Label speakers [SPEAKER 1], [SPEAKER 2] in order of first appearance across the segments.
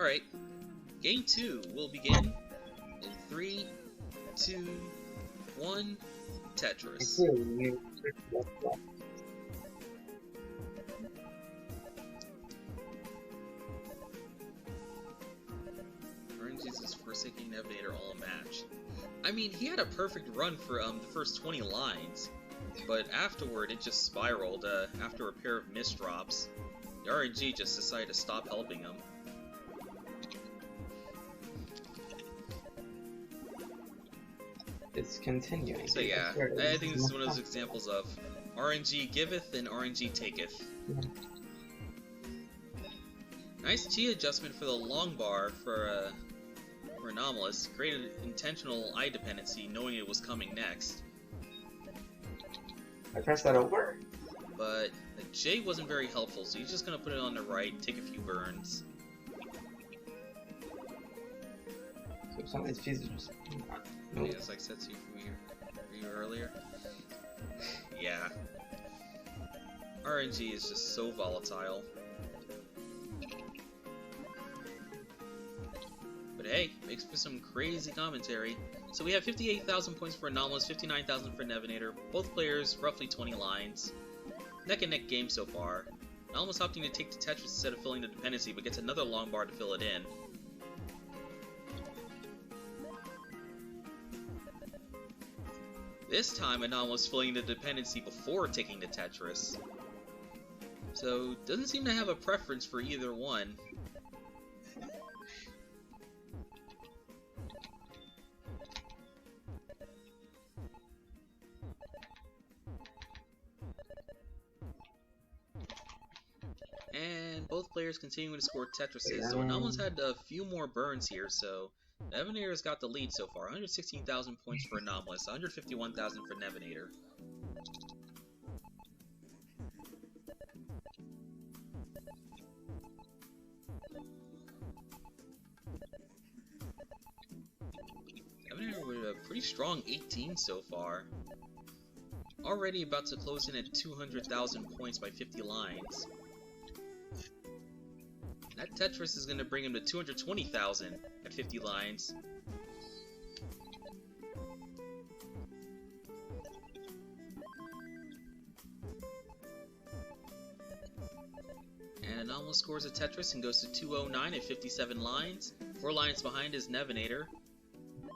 [SPEAKER 1] Alright, game 2 will begin in 3, 2, 1, Tetris. RNG's Forsaking Navigator all match. I mean, he had a perfect run for the first 20 lines, but afterward it just spiraled after a pair of misdrops. The RNG just decided to stop helping him.
[SPEAKER 2] It's continuing.
[SPEAKER 1] So yeah, I think this is one of those examples of RNG giveth and RNG taketh.
[SPEAKER 2] Yeah.
[SPEAKER 1] Nice G adjustment for the long bar for Anomalous. Created intentional eye dependency knowing it was coming next.
[SPEAKER 2] I pressed that over?
[SPEAKER 1] But the J wasn't very helpful, so he's just gonna put it on the right, take a few burns.
[SPEAKER 2] So some of these pieces just...
[SPEAKER 1] Yeah, it's like Setsu for you earlier. Yeah. RNG is just so volatile. But hey, makes for some crazy commentary. So we have 58,000 points for Anomalous, 59,000 for Nevinator. Both players, roughly 20 lines. Neck and neck game so far. Anomalous opting to take the Tetris instead of filling the dependency, but gets another long bar to fill it in. This time, Anomalous filling the dependency before taking the Tetris. So, doesn't seem to have a preference for either one. And both players continuing to score Tetrises. So Anomalous had a few more burns here, so Nevinator's got the lead so far. 116,000 points for Anomalous, 151,000 for Nevinator. Nevinator with a pretty strong 18 so far. Already about to close in at 200,000 points by 50 lines. That Tetris is going to bring him to 220,000 at 50 lines. And Anomalous scores a Tetris and goes to 209 at 57 lines. 4 lines behind is Nevinator.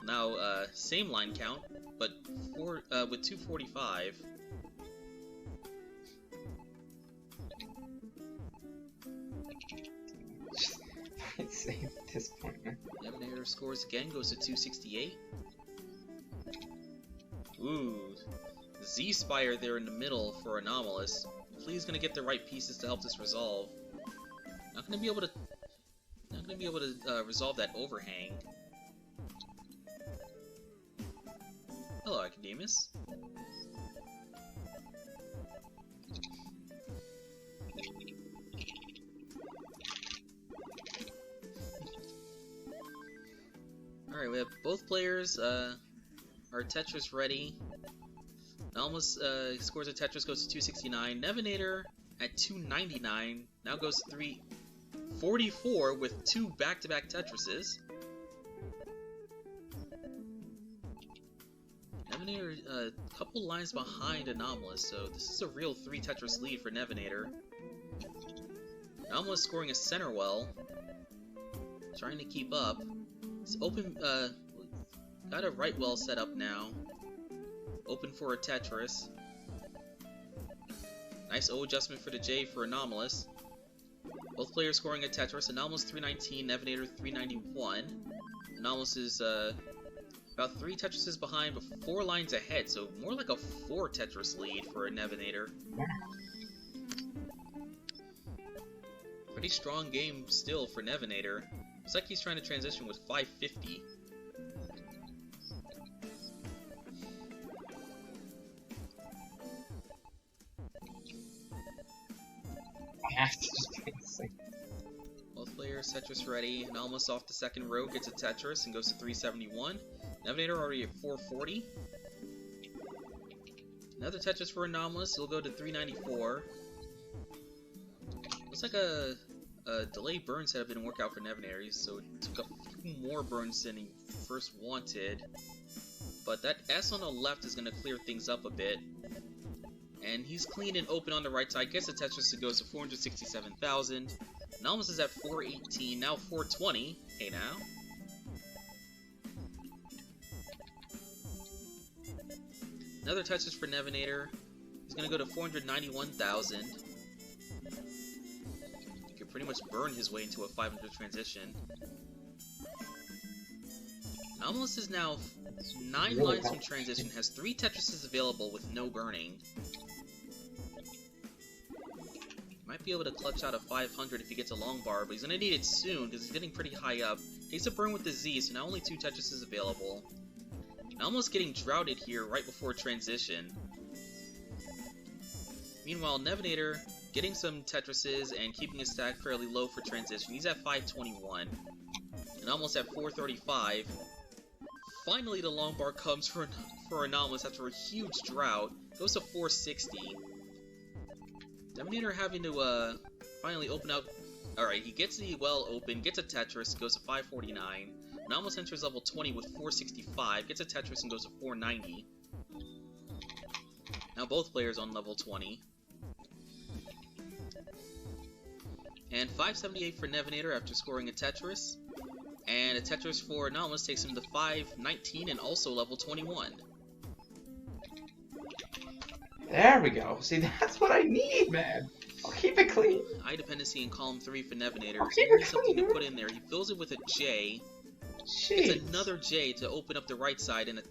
[SPEAKER 1] Now, same line count, but with 245.
[SPEAKER 2] Insane at this point, man.
[SPEAKER 1] Nevinator scores again, goes to 268. Ooh, Z-Spire there in the middle for Anomalous. Hopefully he's gonna get the right pieces to help this resolve. Not gonna be able to resolve that overhang. Hello, Academus. Alright, we have both players are Tetris ready. Anomalous scores a Tetris, goes to 269. Nevinator at 299, now goes to 344 with 2 back-to-back Tetrises. Nevinator a couple lines behind Anomalous, so this is a real 3 Tetris lead for Nevinator. Anomalous scoring a center well, trying to keep up. It's open, got a right well set up now. Open for a Tetris. Nice O adjustment for the J for Anomalous. Both players scoring a Tetris. Anomalous 319, Nevinator 391. Anomalous is about 3 Tetrises behind, but 4 lines ahead, so more like a 4 Tetris lead for a Nevinator. Pretty strong game still for Nevinator. Looks like he's trying to transition with 550.
[SPEAKER 2] I have to just be insane.
[SPEAKER 1] Both players Tetris ready, and almost off the second row gets a Tetris and goes to 371. Nevinator already at 440. Another Tetris for Anomalous, he'll go to 394. Looks like a delay burn setup didn't work out for Nevenator, so it took a few more burns than he first wanted. But that S on the left is going to clear things up a bit. And he's clean and open on the right side. Gets a Tetris that goes to 467,000. Nautilus is at 418, now 420. Hey now. Another Tetris for Nevenator. He's going to go to 491,000. He could pretty much burn his way into a 500 transition. Nautilus is now 9 lines from transition, has 3 Tetrises available with no burning. Might be able to clutch out a 500 if he gets a long bar, but he's going to need it soon because he's getting pretty high up. Takes a burn with the Z, so now only 2 Tetrises available. And almost getting droughted here right before transition. Meanwhile, Nevenator getting some Tetrises and keeping his stack fairly low for transition. He's at 521 and almost at 435. Finally, the long bar comes for Anomalous after a huge drought. Goes to 460. Nevenator having to finally open up. Alright, he gets the well open, gets a Tetris, goes to 549. Anomalous enters level 20 with 465, gets a Tetris and goes to 490. Now both players on level 20. And 578 for Nevenator after scoring a Tetris. And a Tetris for Anomalous takes him to 519 and also level 21.
[SPEAKER 2] There we go. See, that's what I need, man. I'll keep it clean.
[SPEAKER 1] High dependency in column 3 for Nevenator.
[SPEAKER 2] I'll
[SPEAKER 1] He
[SPEAKER 2] keep it
[SPEAKER 1] needs something
[SPEAKER 2] clean.
[SPEAKER 1] to put in there. He fills it with a J.
[SPEAKER 2] Jeez.
[SPEAKER 1] It's another J to open up the right side, and a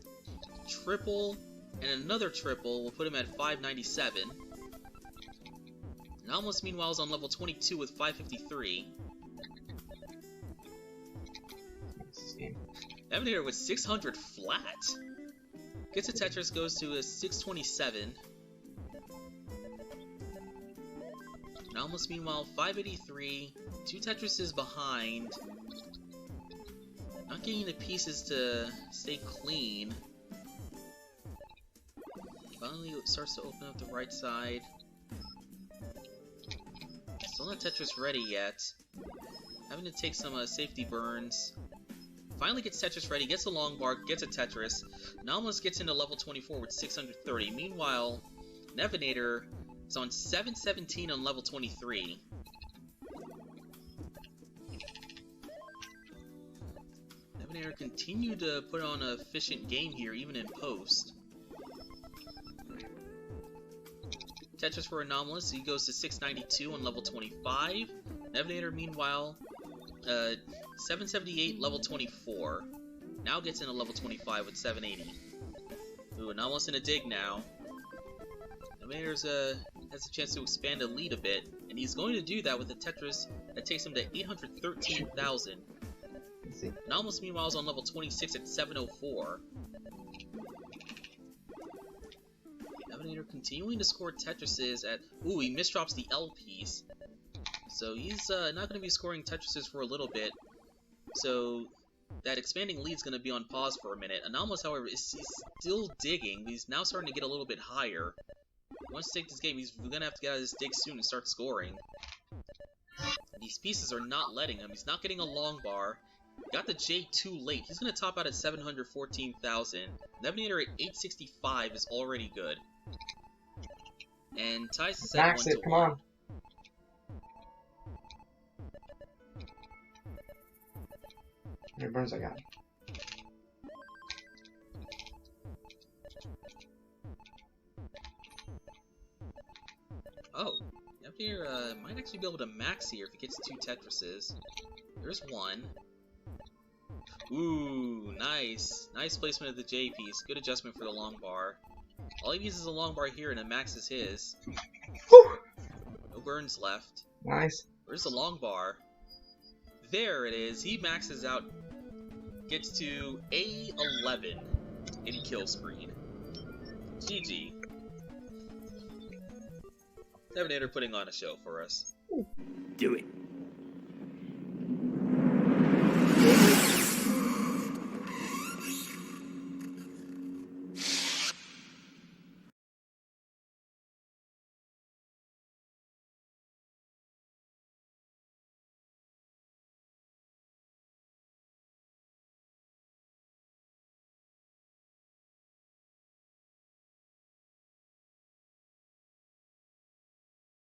[SPEAKER 1] triple and another triple will put him at 597. Anomalous, meanwhile, is on level 22 with 553. Nevenator with 600 flat. Gets a Tetris, goes to a 627. Anomalous, meanwhile, 583. 2 Tetrises behind. Not getting the pieces to stay clean. Finally, it starts to open up the right side. Still not Tetris ready yet. Having to take some safety burns. Finally gets Tetris ready, gets a long bar, gets a Tetris. Anomalous gets into level 24 with 630. Meanwhile, Nevenator is on 717 on level 23. Nevenator continued to put on an efficient game here, even in post. Tetris for Anomalous, he goes to 692 on level 25. Nevenator, meanwhile, 778, level 24. Now gets into level 25 with 780. Ooh, Anomalous in a dig now. Nevenator has a chance to expand the lead a bit, and he's going to do that with a Tetris that takes him to 813,000. Anomalous, meanwhile, is on level 26 at 704. Nevenator continuing to score Tetrises at... Ooh, he misdrops the L piece. So he's not going to be scoring Tetrises for a little bit. So that expanding lead is going to be on pause for a minute. Anomalous, however, is still digging. He's now starting to get a little bit higher. Once he takes this game, he's going to have to get out of this dig soon and start scoring. And these pieces are not letting him. He's not getting a long bar. Got the J too late. He's going to top out at 714,000. Nevenator at 865 is already good. And ties this at 1-1.
[SPEAKER 2] Come on. How many burns I got?
[SPEAKER 1] Oh, Nevenator might actually be able to max here if he gets 2 Tetrises. There's one. Ooh, nice. Nice placement of the J piece. Good adjustment for the long bar. All he needs is a long bar here and it maxes his. No burns left.
[SPEAKER 2] Nice.
[SPEAKER 1] Where's the long bar? There it is. He maxes out. Gets to A11 in kill screen. GG. Nevenator putting on a show for us.
[SPEAKER 3] Do it.